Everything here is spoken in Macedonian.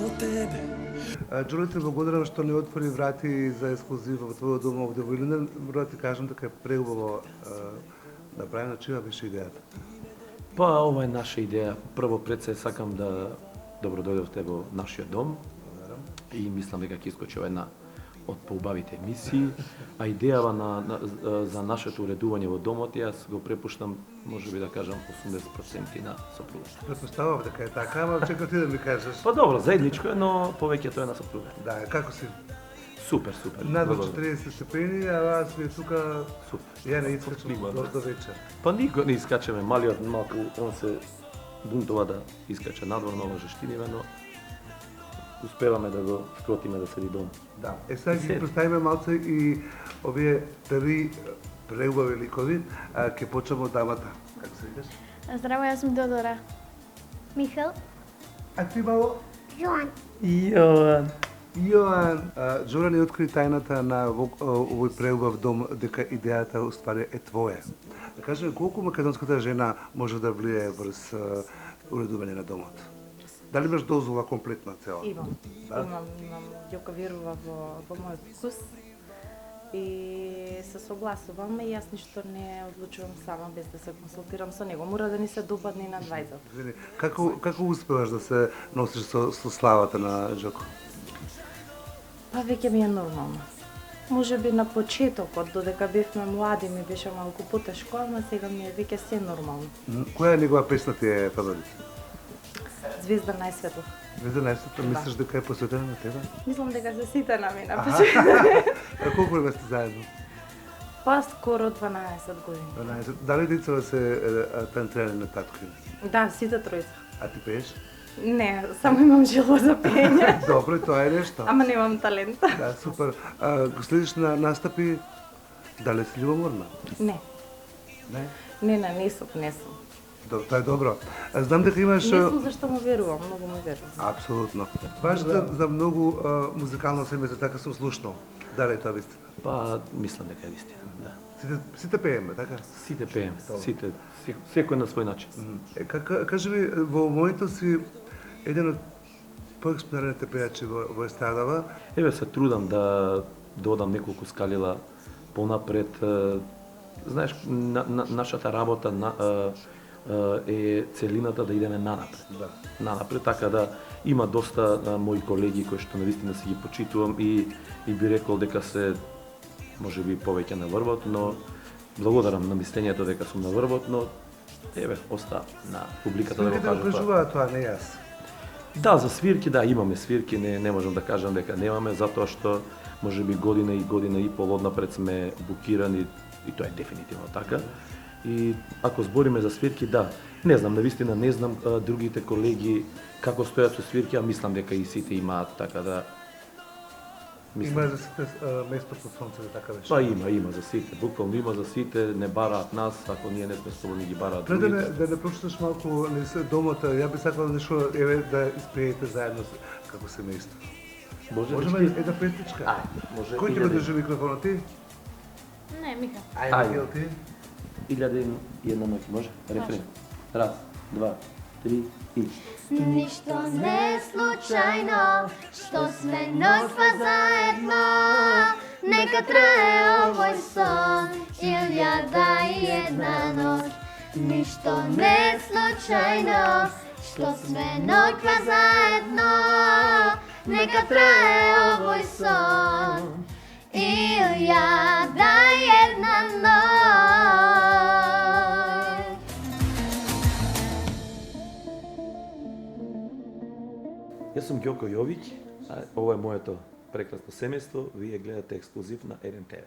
Джулија, те благодарам што ни отвори врати за ексклузив во твојот дом овде во Илинден. Мора да ти кажам дека е преубаво направена. Чија беше идејата? Па, ова е наша идеја. Прво пред се сакам да добродојдовте во нашиот дом и мислам дека ќе искочи една од поубавите емисии, а идејава за нашето уредување во домот јас го препуштам, можеби да кажам 80% на сопругата. Предпоставувам дека е така, ама чекам ти да ми кажеш. Па добро, заедничко е, но повеќето е на сопруга. Да, како си? Супер, супер. Над 40 степени, а аз ми тука Супер. ја не искачам до вечер. Па никој не искачаме, малиот малку он се бунтова да искача надвор на жештиниве, но успеваме да го скротиме да седи дома. Да. Сега ги представиме малце и овие три преубави ликови. Ќе почнеме од дамата. Како се викаш? Здраво, јас сум Додора. Михаил. А ти мало? Јоан. Јоан. Джора ни откри тајната на овој преубав дом, дека идејата уствари е твоја. Да кажеме, колку македонската жена може да влијае врз уредување на домот? Дали имаш дозвола комплетна цела? Имам. Да? Имам. Ѓока верува во мојот вкус и се согласувам и јас ништо не одлучувам сама без да се консултирам со него. Мора да ни се допадне и на двајзата. Извини, како успеваш да се носиш со славата на Ѓоко? Па веќе ми е нормално. Може би на почетокот, додека бевме млади, ми беше малку потешко, ама сега ми е веќе се нормално. Која негова песна ти е фаворит? Звезда најсветла. Звезда најсветла, мислиш дека е посветена на тебе? Мислам дека се сите на мене. А колку време сте заедно? Па скоро 12 години. 12. Дали децата се танцирани на татко им? Да, сите тројца. А ти пееш? Не, само имам желба за пење. Добро, тоа е нешто. Ама немам талент. Да, супер. Го следиш на настапи, дали си љубоморна? Не. Не? Не сум. Тоа е добро. Знам дека имаш... Не сум зашто му верувам, многу му верувам. Апсолутно. Баш за многу музикално семејство, така сум слушнал. Дали е тоа вистина? Па, мислам дека е вистина, да. Сите пееме, така? Сите пееме, сите, секој на свој начин. Кажи ми, во моментот си еден од поекспонираните пејачи во естрадава. Еве се трудам да додам неколку скалила понапред. Знаеш, нашата работа е целината да идеме нанапред. Да. Нанапред, така да има доста мои колеги кои што навистина си ги почитувам и би рекол дека се можеби повеќе на врвот, но благодарам на мислењето дека сум на врвот, но еве оста на публиката да го кажам тоа. Кажуваат тоа, не јас. Да, за свирки, да, имаме свирки, не можам да кажам дека немаме, затоа што можеби година и пол однапред сме букирани и тоа е дефинитивно така. И ако збориме за свирки, да, не знам, навистина не знам другите колеги како стојат со свирки, а мислам дека и сите имаат, така да Има за сите место под сонцето, така беше. Па има за сите, буквално има за сите, не бараат нас, ако ние не сме слободни ги бараат Пред другите. да не прочиташ малку домот, ја би сакал нешто еве да испеете заедно како семејство. Можеме една песничка? Може. Кој ќе држи микрофонот, ти? Не, Миха. Ајде, Михаил, ти? 1001 ноќ, може? Рефрен. Раз, два, три и... Ништо не е случајно, што сме ноќва заедно. Нека трае овој сон, 1001 ноќ. Ништо не е случајно, што сме ноќва заедно. Нека трае овој сон, 1001 ноќ. Јас сум Ѓоко Јовиќ, ова е моето прекрасно семејство, вие гледате ексклузив на РНТВ.